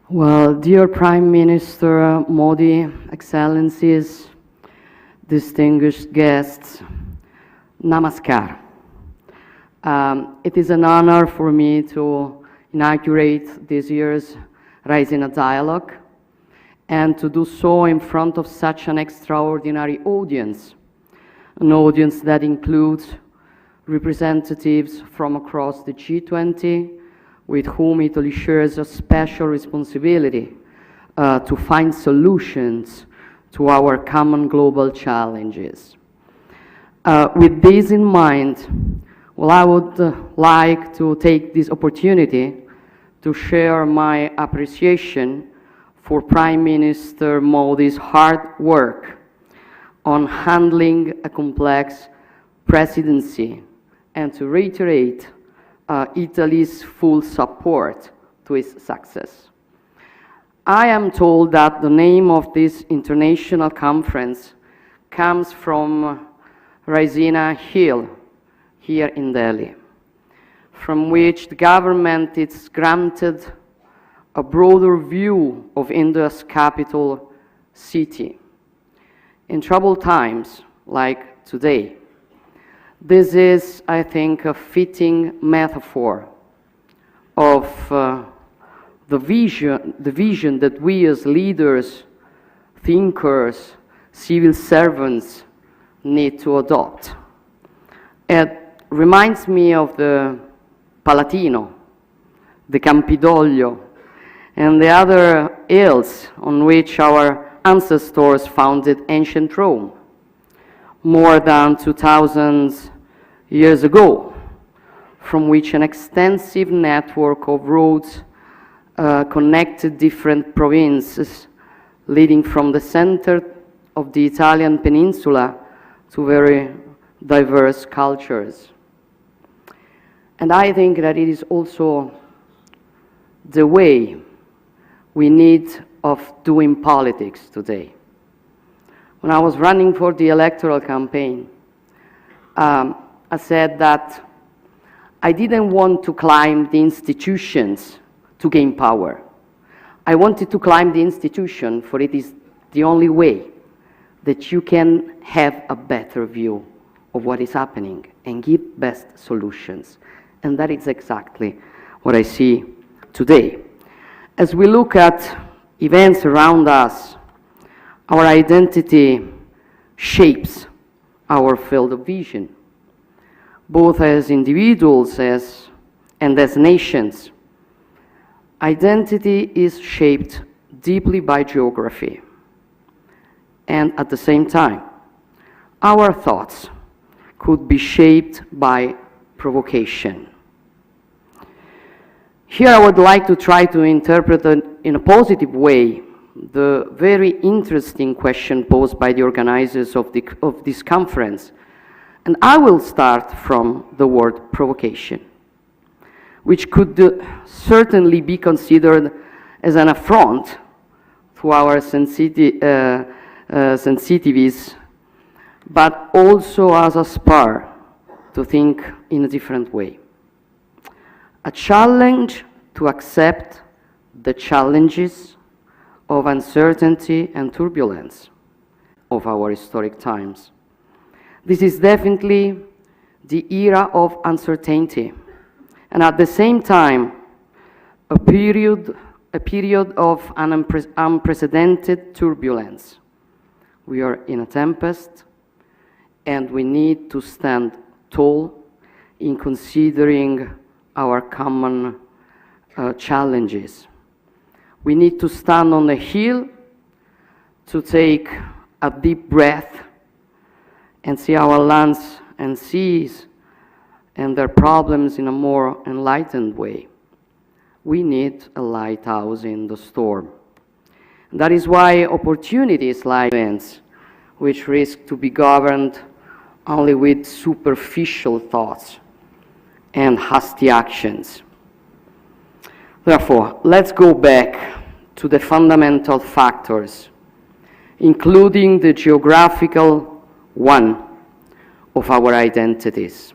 Well, dear Prime Minister Modi, Excellencies, distinguished guests, Namaskar. It is an honor for me to inaugurate this year's Rising a Dialogue and to do so in front of such an extraordinary audience, an audience that includes representatives from across the G20, with whom Italy shares a special responsibility to find solutions to our common global challenges. With this in mind, well, I would like to take this opportunity to share my appreciation for Prime Minister Modi's hard work on handling a complex presidency and to reiterate Italy's full support to its success. I am told that the name of this international conference comes from Raisina Hill here in Delhi, from which the government is granted a broader view of India's capital city. In troubled times like today, this is, I think, a fitting metaphor of the vision that we as leaders, thinkers, civil servants need to adopt. It reminds me of the Palatino, the Campidoglio, and the other hills on which our ancestors founded ancient Rome more than 2,000 years ago, from which an extensive network of roads connected different provinces, leading from the center of the Italian peninsula to very diverse cultures. And I think that it is also the way we need of doing politics today. When I was running for the electoral campaign, I said that I didn't want to climb the institutions to gain power. I wanted to climb the institution, for it is the only way that you can have a better view of what is happening and give best solutions. And that is exactly what I see today. As we look at events around us, our identity shapes our field of vision, both as individuals and as nations. Identity is shaped deeply by geography, and at the same time, our thoughts could be shaped by provocation. Here I would like to try to interpret in a positive way the very interesting question posed by the organizers of this conference. And I will start from the word provocation, which could certainly be considered as an affront to our sensitivities, but also as a spur to think in a different way. A challenge to accept the challenges of uncertainty and turbulence of our historic times. This is definitely the era of uncertainty, and at the same time, a period of unprecedented turbulence. We are in a tempest, and we need to stand tall in considering our common challenges. We need to stand on the hill to take a deep breath and see our lands and seas and their problems in a more enlightened way. We need a lighthouse in the storm. That is why opportunities like events, which risk to be governed only with superficial thoughts and hasty actions. Therefore, let's go back to the fundamental factors, including the geographical one of our identities,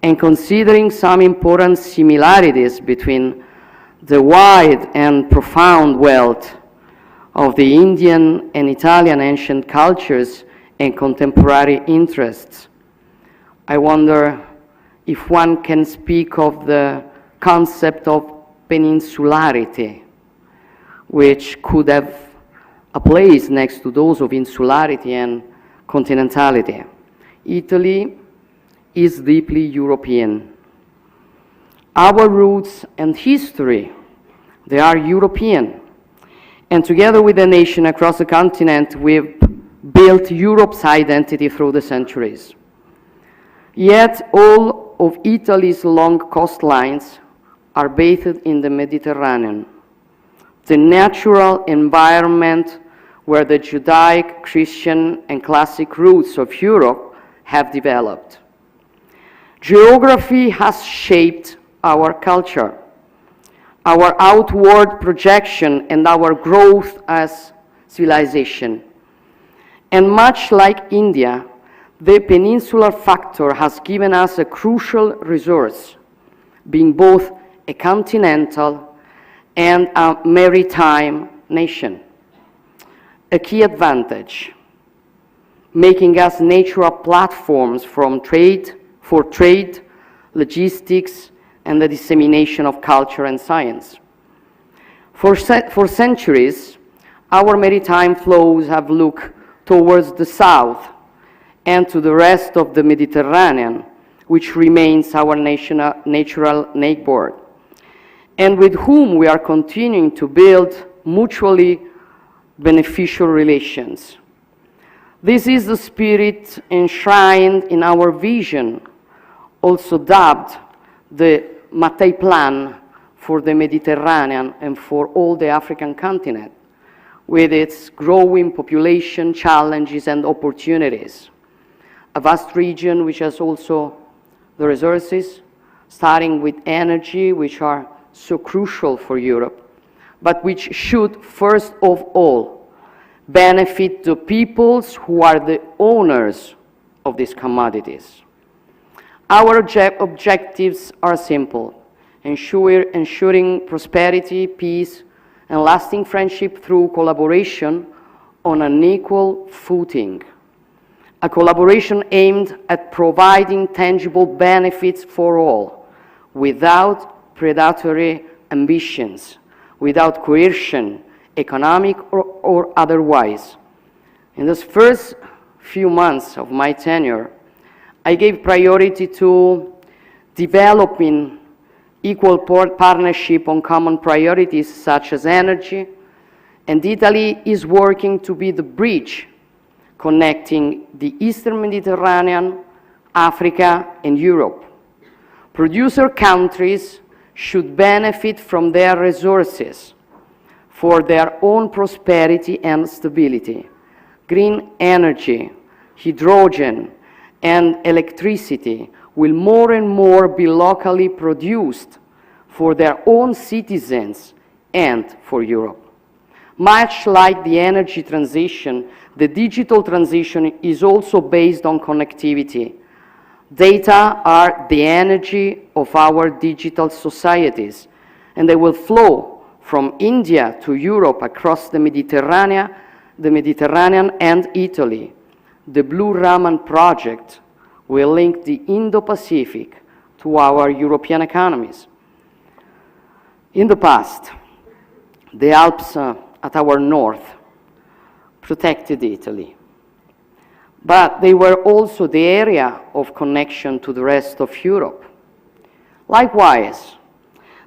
and considering some important similarities between the wide and profound wealth of the Indian and Italian ancient cultures and contemporary interests. I wonder if one can speak of the concept of peninsularity, which could have a place next to those of insularity and continentality. Italy is deeply European. Our roots and history, they are European. And together with the nation across the continent, we've built Europe's identity through the centuries. Yet all of Italy's long coastlines are bathed in the Mediterranean, the natural environment where the Judaic, Christian, and classic roots of Europe have developed. Geography has shaped our culture, our outward projection, and our growth as civilization. And much like India, the peninsular factor has given us a crucial resource, being both a continental and a maritime nation. A key advantage, making us natural platforms for trade, logistics, and the dissemination of culture and science. For centuries, our maritime flows have looked towards the south and to the rest of the Mediterranean, which remains our natural neighbor, and with whom we are continuing to build mutually beneficial relations. This is the spirit enshrined in our vision, also dubbed the Mattei Plan for the Mediterranean and for all the African continent, with its growing population, challenges, and opportunities. A vast region which has also the resources, starting with energy, which are so crucial for Europe, but which should, first of all, benefit the peoples who are the owners of these commodities. Our objectives are simple: ensuring prosperity, peace, and lasting friendship through collaboration on an equal footing. A collaboration aimed at providing tangible benefits for all, without predatory ambitions, without coercion, economic or otherwise. In those first few months of my tenure, I gave priority to developing equal partnership on common priorities such as energy, and Italy is working to be the bridge connecting the Eastern Mediterranean, Africa, and Europe. Producer countries should benefit from their resources for their own prosperity and stability. Green energy, hydrogen, and electricity will more and more be locally produced for their own citizens and for Europe. Much like the energy transition, the digital transition is also based on connectivity. Data are the energy of our digital societies, and they will flow from India to Europe across the Mediterranean and Italy. The Blue Raman project will link the Indo-Pacific to our European economies. In the past, the Alps at our north protected Italy, but they were also the area of connection to the rest of Europe. Likewise,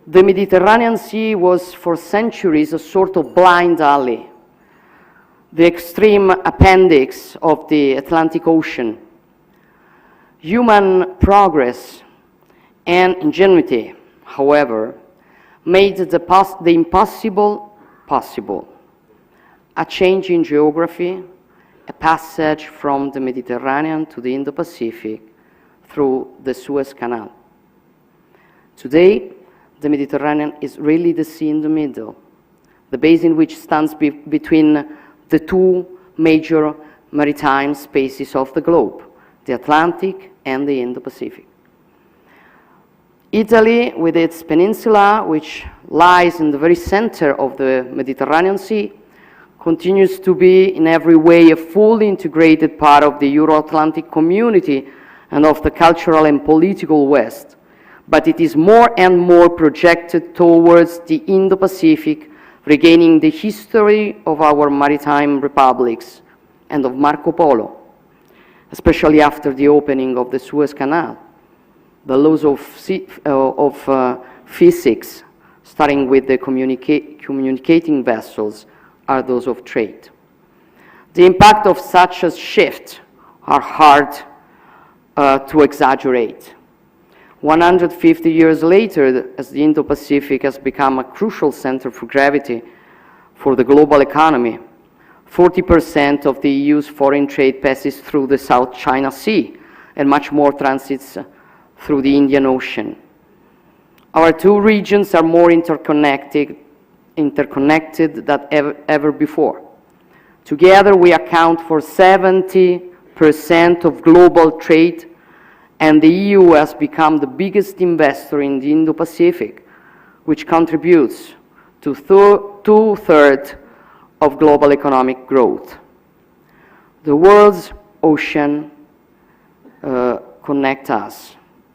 the Mediterranean Sea was for centuries a sort of blind alley, the extreme appendix of the Atlantic Ocean. Human progress and ingenuity, however, made the impossible possible. A change in geography, a passage from the Mediterranean to the Indo-Pacific through the Suez Canal. Today, the Mediterranean is really the sea in the middle, the basin which stands between the two major maritime spaces of the globe, the Atlantic and the Indo-Pacific. Italy, with its peninsula, which lies in the very center of the Mediterranean Sea, continues to be in every way a fully integrated part of the Euro-Atlantic community and of the cultural and political West. But it is more and more projected towards the Indo-Pacific, regaining the history of our maritime republics and of Marco Polo, especially after the opening of the Suez Canal. The laws of physics, starting with the communicating vessels, are those of trade. The impact of such a shift are hard to exaggerate. 150 years later, as the Indo-Pacific has become a crucial center for gravity for the global economy, 40% of the EU's foreign trade passes through the South China Sea, and much more transits through the Indian Ocean. Our two regions are more interconnected than ever before. Together, we account for 70% of global trade, and the EU has become the biggest investor in the Indo-Pacific, which contributes to two-thirds of global economic growth. The world's ocean connect us.